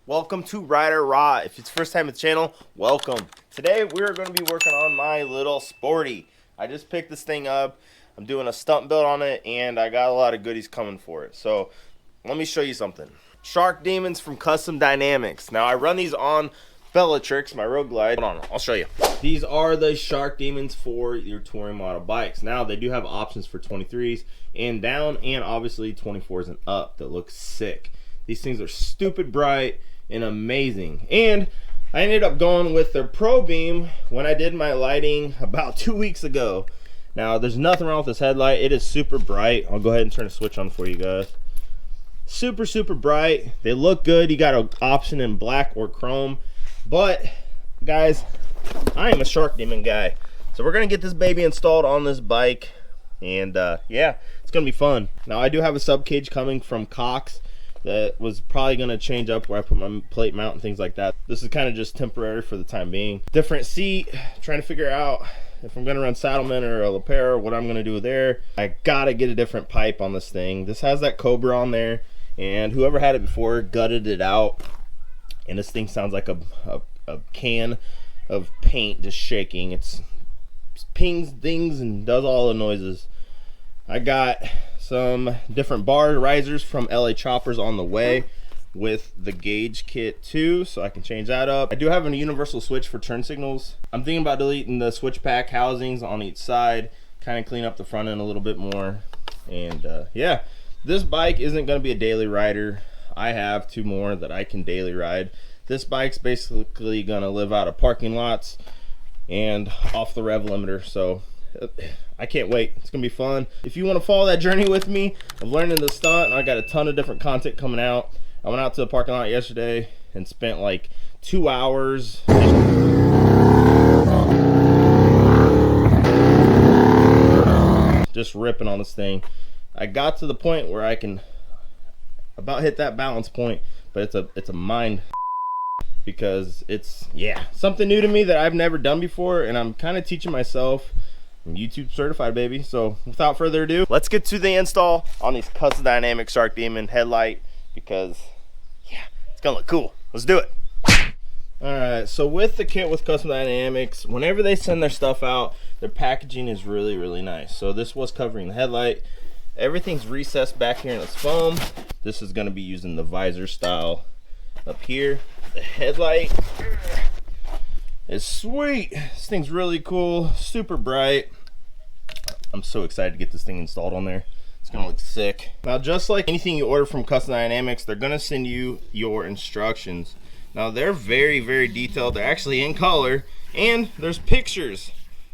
Welcome to Rider Raw. If it's first time at the channel, welcome. Today we're going to be working on my little Sporty. I just picked this thing up. I'm doing a stunt build on it and I got a lot of goodies coming for it. So let me show you something. Shark Demons from Custom Dynamics. Now I run these on Bellatrix, my road glide. Hold on, I'll show you. These are the Shark Demons for your touring model bikes. Now they do have options for 23s and down, and obviously 24s and up that look sick. These things are stupid bright and amazing. And I ended up going with their Pro Beam when I did my lighting about 2 weeks ago. Now there's nothing wrong with this headlight. It is super bright. I'll go ahead and turn the switch on for you guys. Super bright. They look good. You got an option in black or chrome. But guys, I am a Shark Demon guy, so we're gonna get this baby installed on this bike, and yeah, it's gonna be fun. Now I do have a sub cage coming from Cox that was probably gonna change up where I put my plate mount and things like that. This is kind of just temporary for the time being. Different seat, trying to figure out if I'm gonna run Saddleman or a Lapera, what I'm gonna do there. I gotta get a different pipe on this thing. This has that Cobra on there, and whoever had it before gutted it out. And this thing sounds like a can of paint just shaking. It pings things and does all the noises. I got some different bar risers from LA Choppers on the way with the gauge kit too, so I can change that up. I do have a universal switch for turn signals. I'm thinking about deleting the switch pack housings on each side, kind of clean up the front end a little bit more. And yeah, this bike isn't going to be a daily rider. I have two more that I can daily ride. This bike's basically gonna live out of parking lots and off the rev limiter, so I can't wait. It's gonna be fun. If you want to follow that journey with me of learning the stunt, I got a ton of different content coming out. I went out to the parking lot yesterday and spent like 2 hours just ripping on this thing. I got to the point where I can about hit that balance point, but it's a mind, because it's, yeah, something new to me that I've never done before, and I'm kind of teaching myself. I'm YouTube certified, baby. So without further ado, let's get to the install on these Custom Dynamic Shark Demon headlight, because yeah, it's gonna look cool. Let's do it. All right, so with the kit with Custom Dynamics, whenever they send their stuff out, their packaging is really nice. So this was covering the headlight. Everything's recessed back here in its foam. This is going to be using the visor style up here. The headlight is sweet. This thing's really cool, super bright. I'm so excited to get this thing installed on there. It's going to look sick. Now, just like anything you order from Custom Dynamics, they're going to send you your instructions. Now, they're very detailed. They're actually in color, and there's pictures.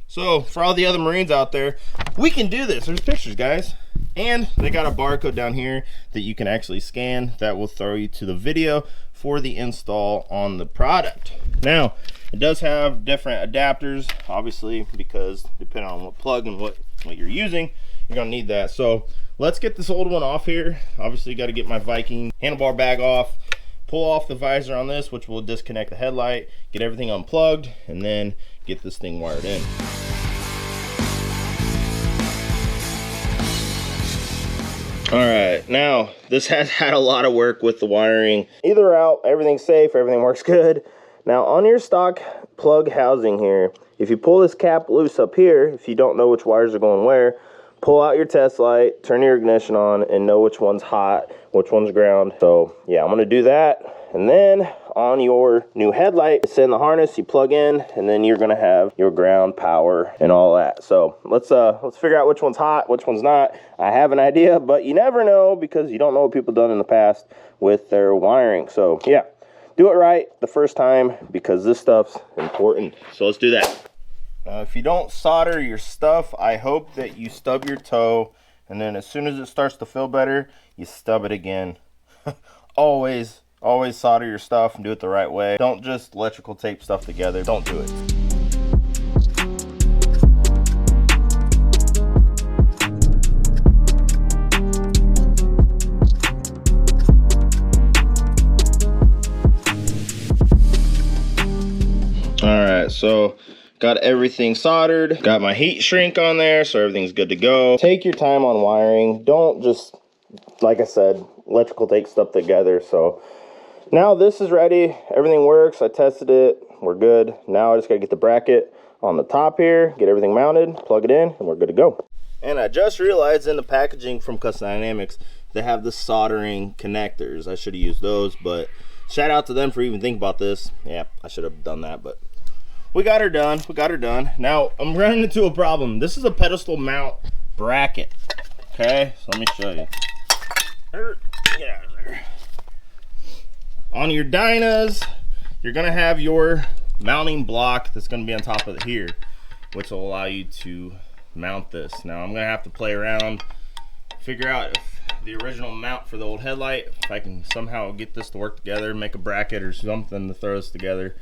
So for all the other Marines out there, we can do this. There's pictures, guys. And they got a barcode down here that you can actually scan that will throw you to the video for the install on the product. Now, it does have different adapters, obviously, because depending on what plug and what you're using, you're gonna need that. So let's get this old one off here. Obviously, got to get my Viking handlebar bag off, pull off the visor on this, which will disconnect the headlight, get everything unplugged, and then get this thing wired in. All right, now this has had a lot of work with the wiring. Either out, everything's safe, everything works good. Now on your stock plug housing here, if you pull this cap loose up here, if you don't know which wires are going where, pull out your test light, turn your ignition on, and know which one's hot, which one's ground. So yeah, I'm gonna do that. And then on your new headlight, it's in the harness, you plug in, and then you're gonna have your ground power and all that. So let's figure out which one's hot, which one's not. I have an idea, but you never know, because you don't know what people done in the past with their wiring. So yeah, do it right the first time, because this stuff's important. So let's do that. Now, if you don't solder your stuff, I hope that you stub your toe, and then as soon as it starts to feel better, you stub it again. Always solder your stuff and do it the right way. Don't just electrical tape stuff together. Don't do it. All right, so got everything soldered, got my heat shrink on there, so everything's good to go. Take your time on wiring. Don't just, like I said, electrical tape stuff together. So Now this is ready. Everything works. I tested it. We're good. Now I just gotta get the bracket on the top here, get everything mounted, plug it in, and we're good to go. And I just realized in the packaging from Custom Dynamics, they have the soldering connectors. I should have used those, but shout out to them for even thinking about this. Yeah, I should have done that, but we got her done. We got her done. Now I'm running into a problem. This is a pedestal mount bracket. Okay, so let me show you. Get out of there. On your dynas, you're gonna have your mounting block that's gonna be on top of here, which will allow you to mount this. Now I'm gonna have to play around, figure out if the original mount for the old headlight, if I can somehow get this to work together, make a bracket or something to throw this together.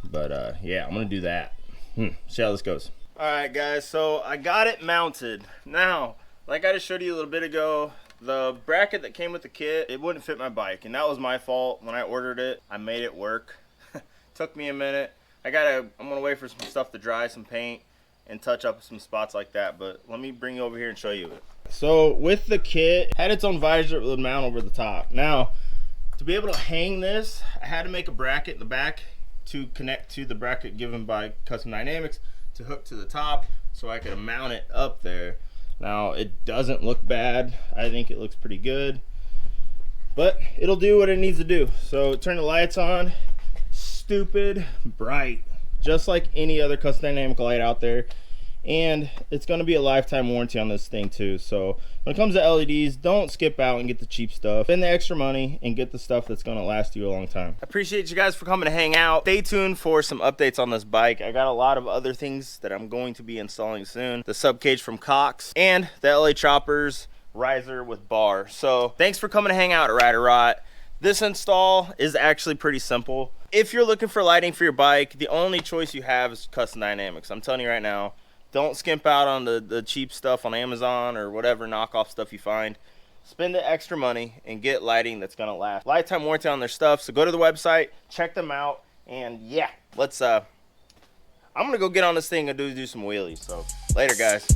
But yeah, I'm gonna do that. See how this goes. All right guys, so I got it mounted. Now, like I just showed you a little bit ago, the bracket that came with the kit, it wouldn't fit my bike, and that was my fault. When I ordered it, I made it work. Took me a minute. I'm gonna wait for some stuff to dry, some paint, and touch up some spots like that, but let me bring you over here and show you it. So with the kit, had its own visor that would mount over the top. Now, to be able to hang this, I had to make a bracket in the back to connect to the bracket given by Custom Dynamics to hook to the top so I could mount it up there. Now, it doesn't look bad. I think it looks pretty good, but it'll do what it needs to do. So turn the lights on, stupid bright, just like any other Custom Dynamic light out there. And it's going to be a lifetime warranty on this thing too. So when it comes to LEDs, don't skip out and get the cheap stuff. Spend the extra money and get the stuff that's going to last you a long time. I appreciate you guys for coming to hang out. Stay tuned for some updates on this bike. I got a lot of other things that I'm going to be installing soon. The sub cage from Cox and the LA Choppers riser with bar. So thanks for coming to hang out at Rider Rot. This install is actually pretty simple. If you're looking for lighting for your bike, the only choice you have is Custom Dynamics. I'm telling you right now, don't skimp out on the cheap stuff on Amazon or whatever knockoff stuff you find. Spend the extra money and get lighting that's gonna last. Lifetime warranty on their stuff, so go to the website, check them out, and yeah, let's I'm gonna go get on this thing and do some wheelies. So later guys.